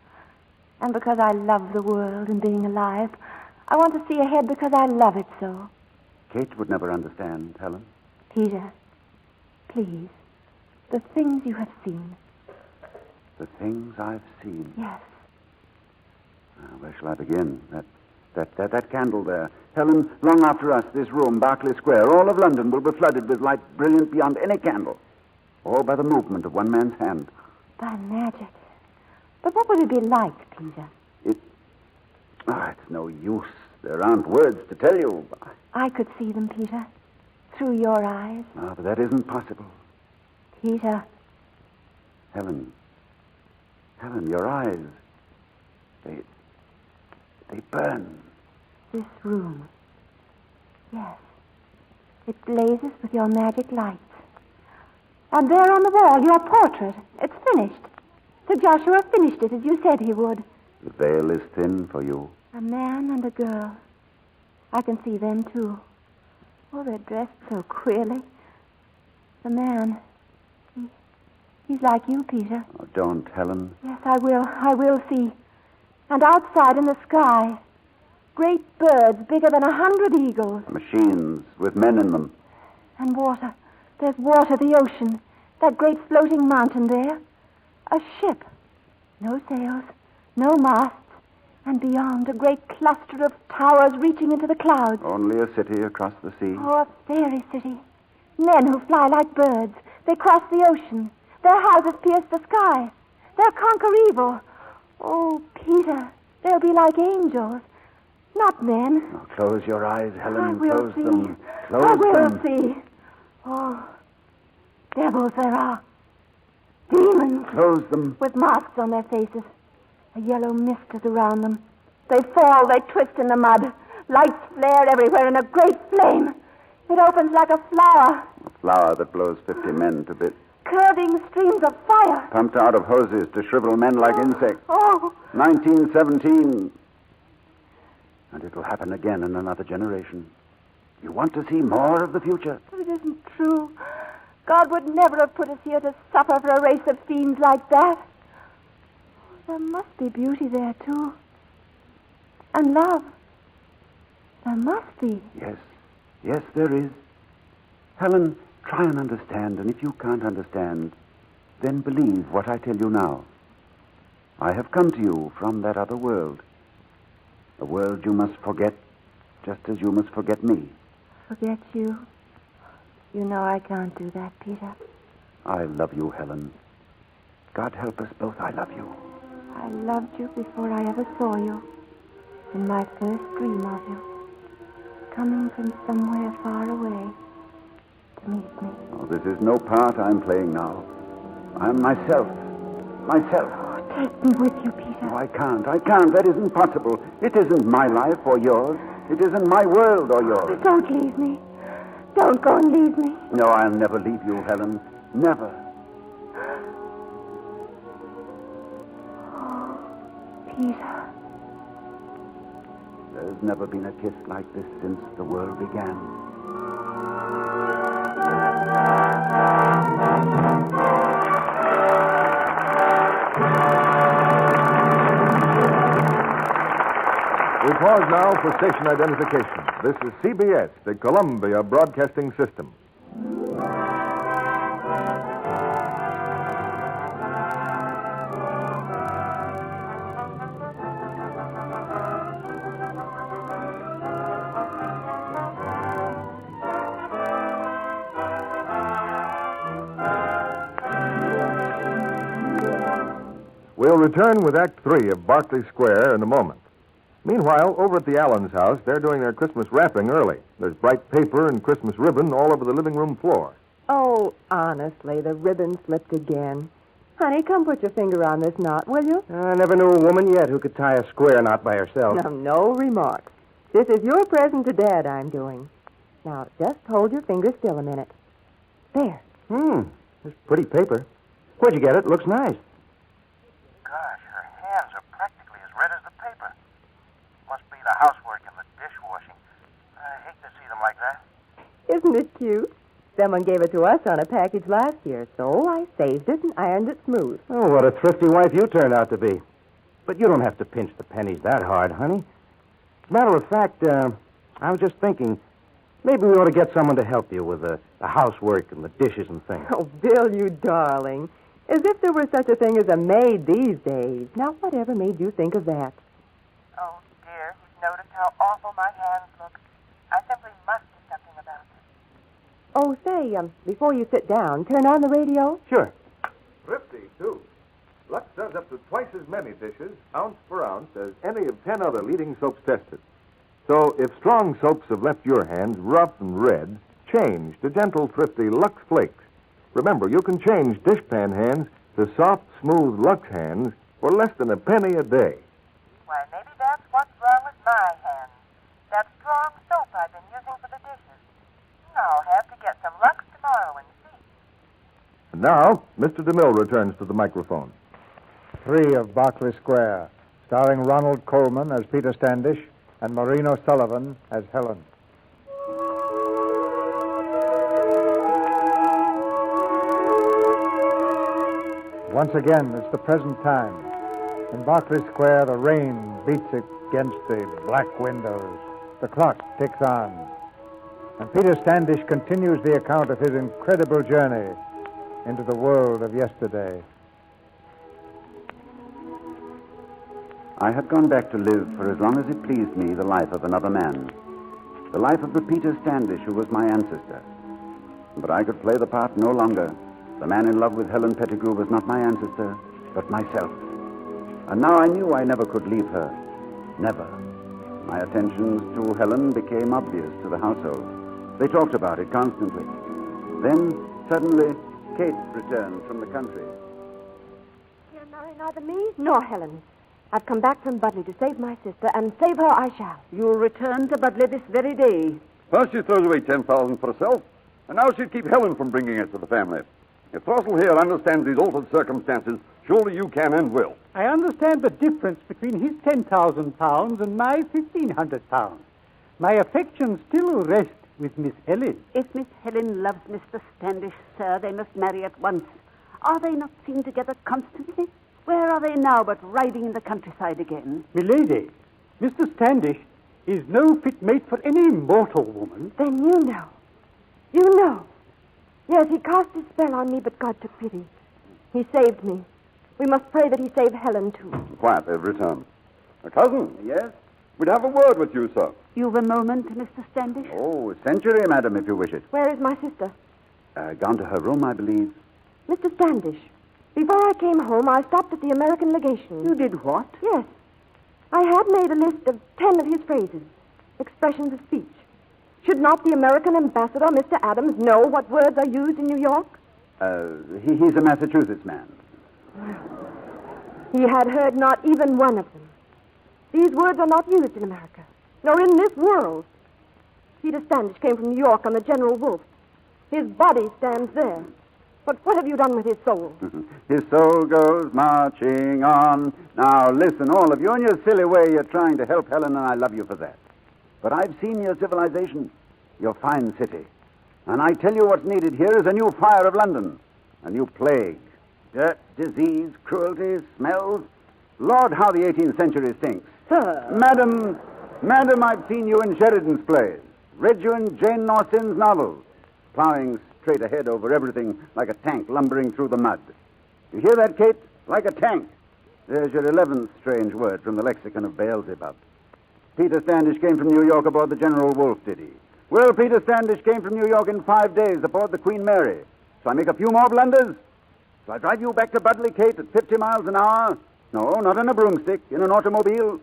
And because I love the world and being alive, I want to see ahead because I love it so. Kate would never understand, Helen. Peter, please, the things you have seen. The things I've seen. Yes. Where shall I begin? That candle there. Helen, long after us, this room, Berkeley Square, all of London will be flooded with light brilliant beyond any candle. All by the movement of one man's hand. By magic. But what would it be like, Peter? It's no use. There aren't words to tell you. I could see them, Peter. Through your eyes. Ah, but that isn't possible. Peter. Helen, your eyes, they burn. This room. Yes. It blazes with your magic lights. And there on the wall, your portrait. It's finished. Sir Joshua finished it as you said he would. The veil is thin for you. A man and a girl. I can see them, too. Oh, they're dressed so queerly. The man, he's like you, Peter. Oh, don't, Helen. Yes, I will see. And outside in the sky, great birds bigger than 100 eagles. Machines with men in them. And water. There's water, the ocean. That great floating mountain there. A ship. No sails, no masts. And beyond, a great cluster of towers reaching into the clouds. Only a city across the sea. Oh, a fairy city. Men who fly like birds. They cross the ocean. Their houses pierce the sky. They'll conquer evil. Oh, Peter, they'll be like angels. Not men. Oh, close your eyes, Helen. I will Close see. them. I Close will them. see. Oh, devils there are. Demons. Close them. With masks on their faces. A yellow mist is around them. They fall, they twist in the mud. Lights flare everywhere in a great flame. It opens like a flower. A flower that blows 50 men to bits. Curving streams of fire. Pumped out of hoses to shrivel men like insects. Oh. 1917. And it'll happen again in another generation. You want to see more of the future? It isn't true. God would never have put us here to suffer for a race of fiends like that. There must be beauty there, too. And love. There must be. Yes. Yes, there is. Helen, try and understand, and if you can't understand, then believe what I tell you now. I have come to you from that other world. A world you must forget, just as you must forget me. Forget you? You know I can't do that, Peter. I love you, Helen. God help us both, I love you. I loved you before I ever saw you. In my first dream of you. Coming from somewhere far away to meet me. Oh, this is no part I'm playing now. I'm myself. Myself. Oh, take me with you, Peter. Oh, I can't. That isn't possible. It isn't my life or yours. It isn't my world or yours. Don't leave me. Don't go and leave me. No, I'll never leave you, Helen. Never. Oh, Peter. There's never been a kiss like this since the world began. We pause now for station identification. This is CBS, the Columbia Broadcasting System. We'll return with Act 3 of Berkeley Square in a moment. Meanwhile, over at the Allens' house, they're doing their Christmas wrapping early. There's bright paper and Christmas ribbon all over the living room floor. Oh, honestly, the ribbon slipped again. Honey, come put your finger on this knot, will you? I never knew a woman yet who could tie a square knot by herself. Now, no remarks. This is your present to Dad I'm doing. Now, just hold your finger still a minute. There. This pretty paper. Where'd you get it? Looks nice. Gosh, her hands are practically as red as the paper. Must be the housework and the dishwashing. I hate to see them like that. Isn't it cute? Someone gave it to us on a package last year, so I saved it and ironed it smooth. Oh, what a thrifty wife you turned out to be. But you don't have to pinch the pennies that hard, honey. As a matter of fact, I was just thinking, maybe we ought to get someone to help you with the housework and the dishes and things. Oh, Bill, you darling. As if there were such a thing as a maid these days. Now, whatever made you think of that? Oh, dear, he's noticed how awful my hands look. I simply must do something about it. Oh, say, before you sit down, turn on the radio. Sure. Thrifty, too. Lux does up to twice as many dishes, ounce for ounce, as any of 10 other leading soaps tested. So if strong soaps have left your hands rough and red, change to gentle, thrifty Lux Flakes. Remember, you can change dishpan hands to soft, smooth Lux hands for less than a penny a day. Why, maybe that's what's wrong with my hands. That strong soap I've been using for the dishes. I'll have to get some Lux tomorrow and see. And now, Mr. DeMille returns to the microphone. 3 of Berkeley Square, starring Ronald Coleman as Peter Standish and Maureen O'Sullivan as Helen. Once again, it's the present time. In Berkeley Square, the rain beats against the black windows. The clock ticks on. And Peter Standish continues the account of his incredible journey into the world of yesterday. I had gone back to live for as long as it pleased me the life of another man. The life of the Peter Standish who was my ancestor. But I could play the part no longer. The man in love with Helen Pettigrew was not my ancestor, but myself. And now I knew I never could leave her. Never. My attentions to Helen became obvious to the household. They talked about it constantly. Then, suddenly, Kate returned from the country. You'll marry neither me nor Helen. I've come back from Budley to save my sister, and save her I shall. You'll return to Budley this very day. First she throws away 10,000 for herself, and now she'd keep Helen from bringing it to the family. If Russell here understands these altered circumstances, surely you can and will. I understand the difference between his £10,000 and my £1,500. My affections still rest with Miss Helen. If Miss Helen loves Mr. Standish, sir, they must marry at once. Are they not seen together constantly? Where are they now but riding in the countryside again? Milady, Mr. Standish is no fit mate for any mortal woman. Then you know. You know. Yes, he cast his spell on me, but God took pity. He saved me. We must pray that he save Helen, too. Quiet, they've returned. Cousin? Yes? We'd have a word with you, sir. You've a moment, Mr. Standish? Oh, a century, madam, if you wish it. Where is my sister? Gone to her room, I believe. Mr. Standish, before I came home, I stopped at the American legation. You did what? Yes. I had made a list of 10 of his phrases, expressions of speech. Should not the American ambassador, Mr. Adams, know what words are used in New York? He's a Massachusetts man. He had heard not even one of them. These words are not used in America, nor in this world. Peter Standish came from New York on the General Wolfe. His body stands there. But what have you done with his soul? His soul goes marching on. Now, listen, all of you, in your silly way, you're trying to help Helen, and I love you for that. But I've seen your civilization, your fine city. And I tell you what's needed here is a new fire of London, a new plague. Dirt, disease, cruelty, smells. Lord, how the 18th century stinks. Sir. Madam, I've seen you in Sheridan's plays, read you in Jane Austen's novels, plowing straight ahead over everything like a tank lumbering through the mud. You hear that, Kate? Like a tank. There's your 11th strange word from the lexicon of Beelzebub. Peter Standish came from New York aboard the General Wolfe, did he? Well, Peter Standish came from New York in 5 days aboard the Queen Mary. So I make a few more blunders? So I drive you back to Budley, Kate, at 50 miles an hour? No, not in a broomstick, in an automobile.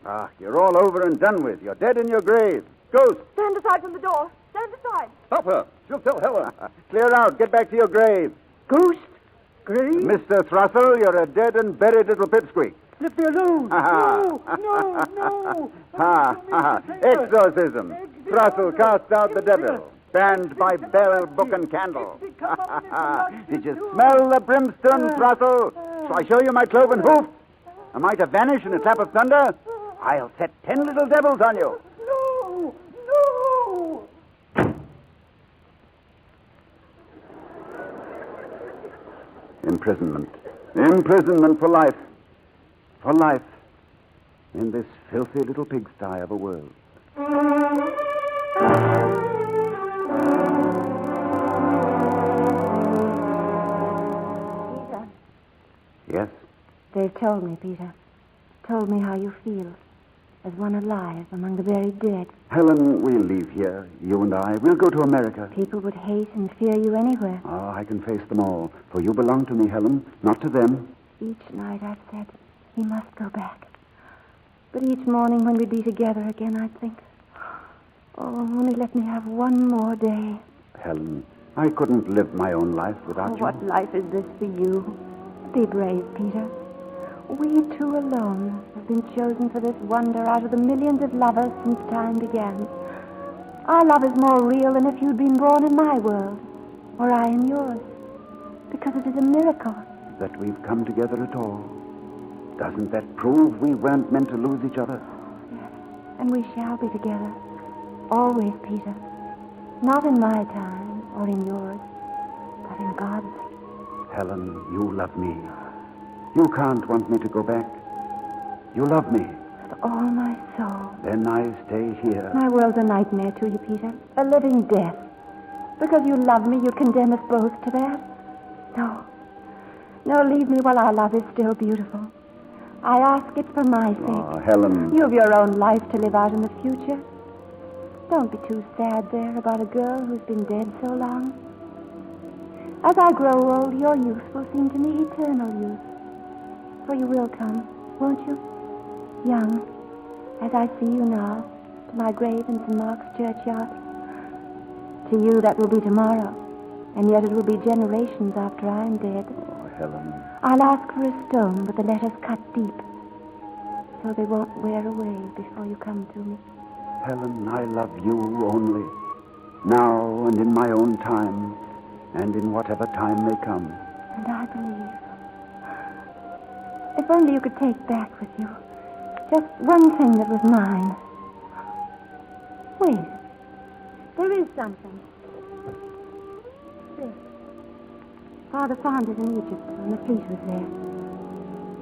Ah, you're all over and done with. You're dead in your grave. Ghost! Stand aside from the door. Stand aside. Stop her. She'll tell Helen. Clear out. Get back to your grave. Ghost? Grave? Mr. Thrussell, you're a dead and buried little pipsqueak. Let me alone. No. Exorcism. Thrussell cast out the devil. Banned by bell, book, and candle. Did you smell the brimstone, Thrussell? Shall I show you my cloven hoof? Am I to vanish in a clap of thunder? I'll set 10 little devils on you. No. Imprisonment. Imprisonment for life. For life. In this filthy little pigsty of a world. Peter. Yes? They've told me, Peter. Told me how you feel. As one alive among the very dead. Helen, we'll leave here, you and I. We'll go to America. People would hate and fear you anywhere. Oh, I can face them all. For you belong to me, Helen, not to them. Each night I've said, he must go back. But each morning when we'd be together again, I'd think, oh, only let me have one more day. Helen, I couldn't live my own life without you. What life is this for you? Be brave, Peter. We two alone have been chosen for this wonder out of the millions of lovers since time began. Our love is more real than if you'd been born in my world, or I in yours, because it is a miracle. That we've come together at all. Doesn't that prove we weren't meant to lose each other? Yes, and we shall be together. Always, Peter. Not in my time or in yours, but in God's. Helen, you love me. You can't want me to go back. You love me. with all my soul. Then I stay here. My world's a nightmare to you, Peter. A living death. Because you love me, you condemn us both to that? No. No, leave me while our love is still beautiful. I ask it for my sake. Oh, Helen. You've your own life to live out in the future. Don't be too sad there about a girl who's been dead so long. As I grow old, your youth will seem to me eternal youth. For you will come, won't you? Young, as I see you now, to my grave in St. Mark's churchyard. To you, that will be tomorrow, and yet it will be generations after I'm dead. Oh, Helen. I'll ask for a stone with the letters cut deep, so they won't wear away before you come to me. Helen, I love you only, now and in my own time, and in whatever time may come. And I believe. If only you could take back with you just one thing that was mine. Wait. There is something. This. Father found it in Egypt when the fleet was there.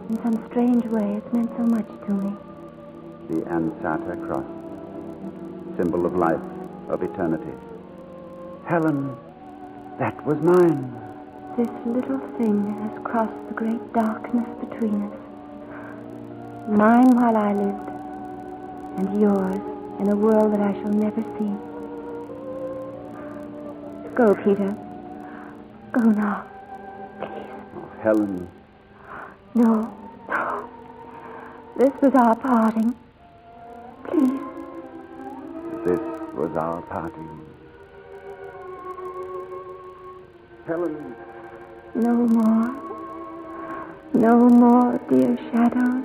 In some strange way, it's meant so much to me. The Ansata cross, symbol of life, of eternity. Helen, that was mine. This little thing has crossed the great darkness between us. Mine while I lived, and yours in a world that I shall never see. Go, Peter. Go now. Please. Oh, Helen. No. This was our parting. Please. This was our parting. Helen. No more. No more, dear shadows.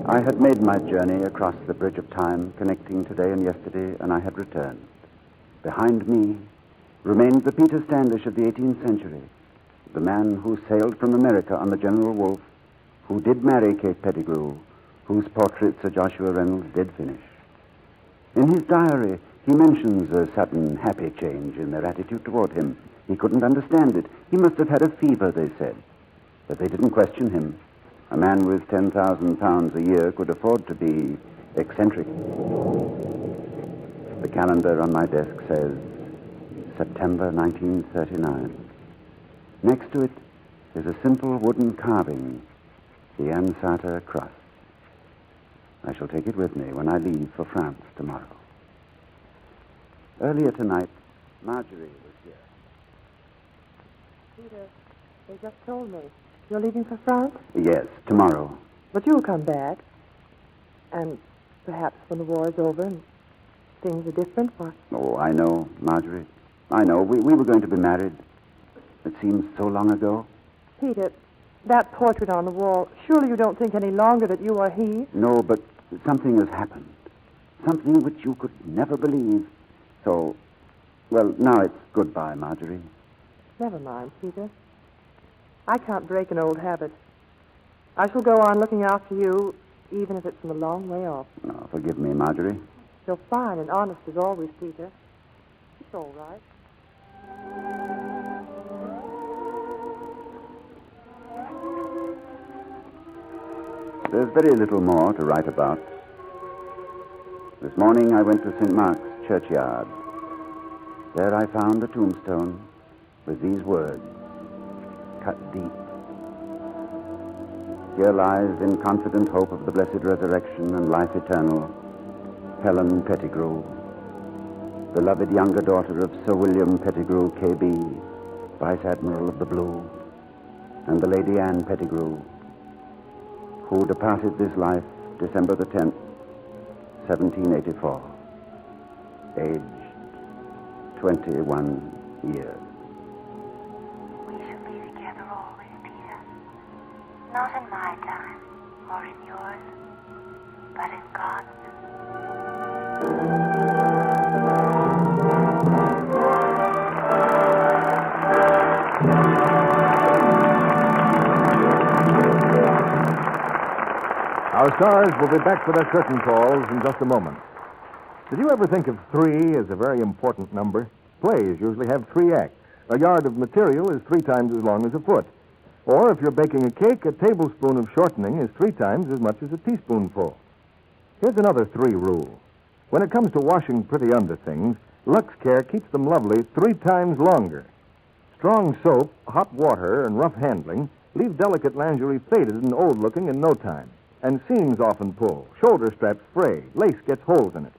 I had made my journey across the bridge of time, connecting today and yesterday, and I had returned. Behind me remained the Peter Standish of the 18th century, the man who sailed from America on the General Wolfe, who did marry Kate Pettigrew, whose portrait Sir Joshua Reynolds did finish. In his diary, he mentions a sudden happy change in their attitude toward him. He couldn't understand it. He must have had a fever, they said. But they didn't question him. A man with £10,000 a year could afford to be eccentric. The calendar on my desk says September 1939. Next to it is a simple wooden carving, the Ansata cross. I shall take it with me when I leave for France tomorrow. Earlier tonight, Marjorie was here. Peter, they just told me. You're leaving for France? Yes, tomorrow. But you'll come back. And perhaps when the war is over and things are different, what? Oh, I know, Marjorie. I know. We were going to be married. It seems so long ago. Peter, that portrait on the wall, surely you don't think any longer that you are he? No, but something has happened. Something which you could never believe. So, well, now it's goodbye, Marjorie. Never mind, Peter. I can't break an old habit. I shall go on looking after you, even if it's from a long way off. Oh, forgive me, Marjorie. You're fine and honest as always, Peter. It's all right. There's very little more to write about. This morning I went to St. Mark's churchyard. There I found a tombstone with these words, cut deep. Here lies, in confident hope of the blessed resurrection and life eternal, Helen Pettigrew, beloved younger daughter of Sir William Pettigrew, K.B., Vice Admiral of the Blue, and the Lady Anne Pettigrew, who departed this life December the 10th, 1784, aged 21 years. We shall be together always, Peter. Not in my time or in yours, but in God's. Our stars will be back for their curtain calls in just a moment. Did you ever think of 3 as a very important number? plays usually have 3 acts. A yard of material is 3 times as long as a foot. Or if you're baking a cake, a tablespoon of shortening is 3 times as much as a teaspoonful. Here's another 3 rule. When it comes to washing pretty underthings, Lux Care keeps them lovely 3 times longer. Strong soap, hot water, and rough handling leave delicate lingerie faded and old-looking in no time. And seams often pull, shoulder straps fray, lace gets holes in it.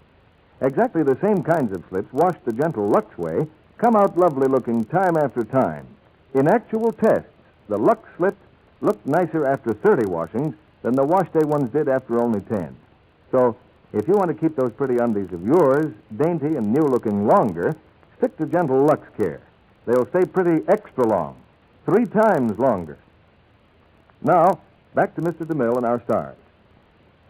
Exactly the same kinds of slips, washed the gentle Lux way, come out lovely-looking time after time. In actual tests, the Lux slips looked nicer after 30 washings than the wash day ones did after only 10. So, if you want to keep those pretty undies of yours dainty and new-looking longer, stick to gentle Lux Care. They'll stay pretty extra long, 3 times longer. Now, back to Mr. DeMille and our stars.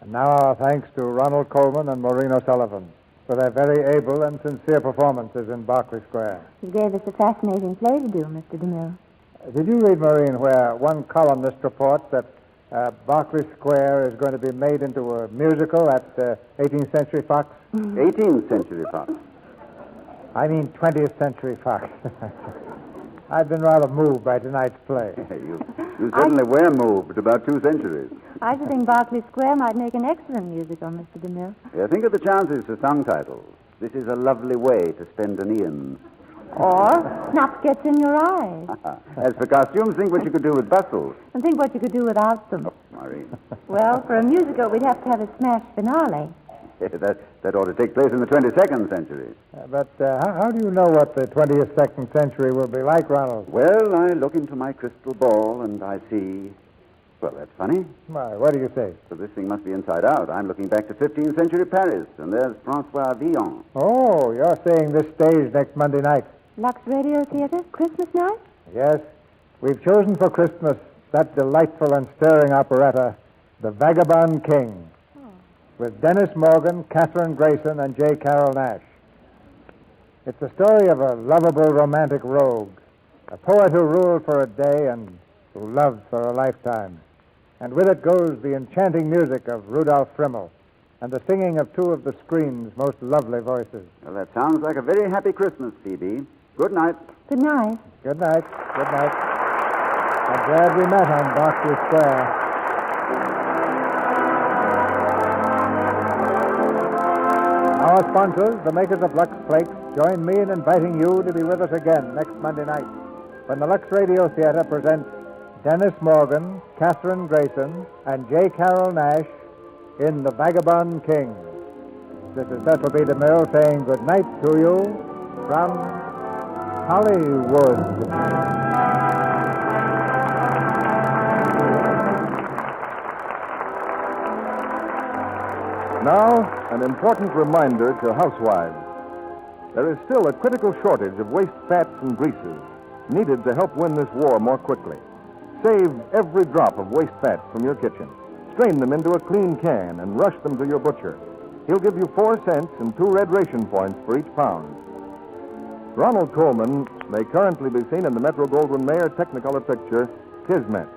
And now our thanks to Ronald Coleman and Maureen O'Sullivan for their very able and sincere performances in Berkeley Square. You gave us a fascinating play to do, Mr. DeMille. Did you read, Maureen, where one columnist reports that Berkeley Square is going to be made into a musical at 18th Century Fox? 18th Century Fox. I mean 20th Century Fox. I've been rather moved by tonight's play. You certainly were moved about 2 centuries. I should think Berkeley Square might make an excellent musical, Mr. DeMille. Yeah, think of the chances for song titles. This is a lovely way to spend an Ian. Or snuff gets in your eyes. As for costumes, think what you could do with bustles. And think what you could do without them. Oh, Maureen. Well, for a musical, we'd have to have a smash finale. That ought to take place in the 22nd century. But how do you know what the 22nd century will be like, Ronald? Well, I look into my crystal ball and I see... Well, that's funny. Why, what do you say? So this thing must be inside out. I'm looking back to 15th century Paris, and there's Francois Villon. Oh, you're seeing this stage next Monday night. Lux Radio Theater, Christmas night? Yes. We've chosen for Christmas that delightful and stirring operetta, The Vagabond King, with Dennis Morgan, Catherine Grayson, and J. Carroll Nash. It's the story of a lovable romantic rogue, a poet who ruled for a day and who loved for a lifetime. And with it goes the enchanting music of Rudolph Frimmel and the singing of 2 of the screen's most lovely voices. Well, that sounds like a very happy Christmas, Phoebe. Good night. Good night. Good night. Good night. I'm glad we met on Berkeley Square. Our sponsors, the makers of Lux Flakes, join me in inviting you to be with us again next Monday night when the Lux Radio Theater presents Dennis Morgan, Catherine Grayson, and J. Carroll Nash in The Vagabond King. This is Cecil B. DeMille saying good night to you from Hollywood. Now, an important reminder to housewives. There is still a critical shortage of waste fats and greases needed to help win this war more quickly. Save every drop of waste fat from your kitchen. Strain them into a clean can and rush them to your butcher. He'll give you 4 cents and 2 red ration points for each pound. Ronald Coleman may currently be seen in the Metro-Goldwyn-Mayer Technicolor picture, Kismet.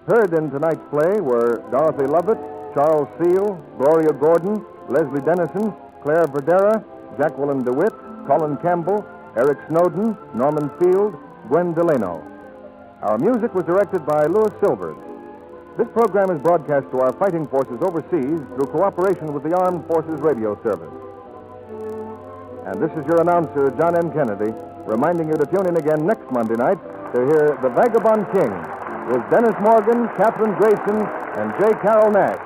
Heard in tonight's play were Dorothy Lovett, Charles Seal, Gloria Gordon, Leslie Dennison, Claire Verdera, Jacqueline DeWitt, Colin Campbell, Eric Snowden, Norman Field, Gwen Delano. Our music was directed by Louis Silvers. This program is broadcast to our fighting forces overseas through cooperation with the Armed Forces Radio Service. And this is your announcer, John M. Kennedy, reminding you to tune in again next Monday night to hear The Vagabond King with Dennis Morgan, Catherine Grayson, and J. Carroll Nash.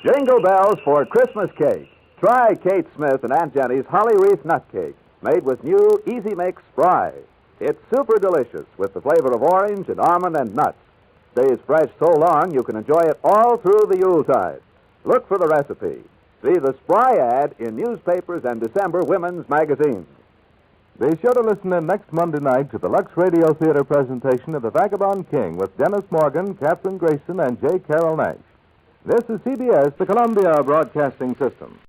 Jingle bells for Christmas cake. Try Kate Smith and Aunt Jenny's Holly Wreath Nut Cake, made with new Easy Mix Spry. It's super delicious with the flavor of orange and almond and nuts. Stays fresh so long you can enjoy it all through the Yuletide. Look for the recipe. See the Spry ad in newspapers and December women's magazines. Be sure to listen in next Monday night to the Lux Radio Theater presentation of The Vagabond King with Dennis Morgan, Catherine Grayson, and J. Carroll Nash. This is CBS, the Columbia Broadcasting System.